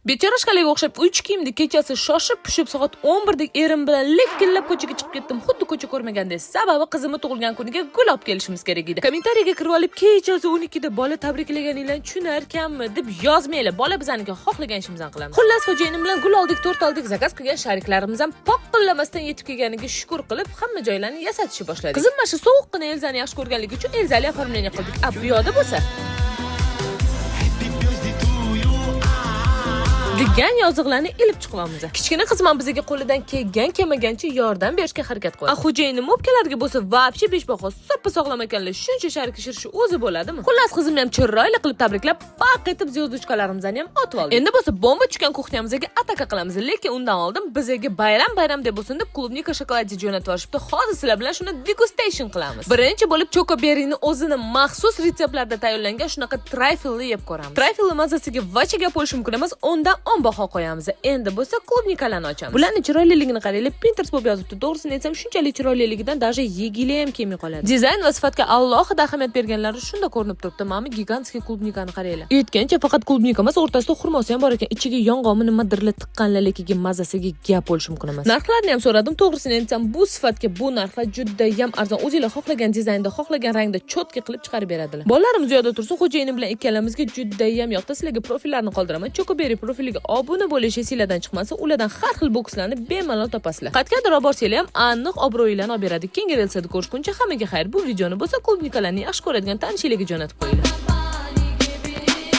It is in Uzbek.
Bechorashkalarga o'xshab 3 kiyimda kechasi shoshib pishib soat 11 da erim bilan likkillab ko'chaga chiqib ketdim. Xuddi ko'cha ko'rmagandek. Sababi qizimni tug'ilgan kuniga gul olib kelishimiz kerak edi. Kommentariyaga kirib olib, kechasi 12 da bola tabriklaganinglarni tushunarkanmi deb yozmanglar. Bola bizaniki xohlagan ishimizdan qilamiz. Xullas, xo'jayinim bilan gul oldik, tort oldik, zakaz qilgan shariklarimizam poqillamasdan yetib kelganiga shukr qilib, hamma joylarni yasatishni boshladik. Qizim mana shu sovuqqina Elzani yaxshi ko'rganligi uchun Elzali oformleniya qildik. Bu yoqda bo'lsa degan yoziqlarni ilib chiqamiz. Kichkina qizim bizga qo'lidan kelmagancha yordam berishga harakat qiladi. Xo'jayinim o'pkalariga bo'lsa, vobshe beshbaho soppa sog'lom ekanlar. Shuncha sharik shirishi o'zi bo'ladimi? Xullas, qizimni ham chiroyli qilib tabriklab, paq etib zyozdочкаlarimizni ham otib oldik. Endi bo'lsa bomba tushgan kuxnyamizga ataka qilamiz. Lekin undan oldin bizga bayram deb bo'lsin deb klubnika shokoladi jo'natib yuborishibdi. Hozir sizlar bilan shuni degustation qilamiz. Birinchi bo'lib chokoberining o'zini maxsus retseptlarda tayyorlangan shunaqa trayfelni yeb ko'ramiz. Trayfelning mazasiga vachaga bo'lishi mumkin emas, undan baho qo'yamiz. Endi bo'lsa klubnikalarni ochamiz. Bularning chiroyliligini qaranglar, Pinterest bo'lib yozibdi. To'g'risini aytsam, shunchalik chiroyliligidan даже yegili ham kelmay qoladi. Dizayn va sifatga alohida ahamiyat berganlari shunda ko'rinib turibdi. Mana gigantskiy klubnikani qaranglar. Aytgancha faqat klubnika emas, o'rtasida xurmosi ham bor ekan. Ichiga yong'oqni nimadirlar tiqqanlarligiga mazasiga gap bo'lishi mumkin emas. Narxlarni ham so'radim. To'g'risini aytsam, bu sifatga bu narxlar juda ham arzon. O'zingizlar xohlagan dizaynda, xohlagan rangda cho'tka qilib chiqarib beradilar. Bolalarimiz ziyoda tursin, xo'jayinim bilan ikkalamizga juda ham yoqdi. Sizlarga profillarni qoldiraman. Chokoberi profiliga obuna bo'lish esingizdan chiqmasa, ulardan har xil bokslarni bemalol topasizlar. Qayergadir olib borsanglar ham aniq obro'ylarni olib beradi. Keyingi relsada ko'rishguncha hammaga xayr. Bu videoni bo'lsa klubnikalarni yaxshi ko'radigan tanishlarga jo'natib qo'yinglar.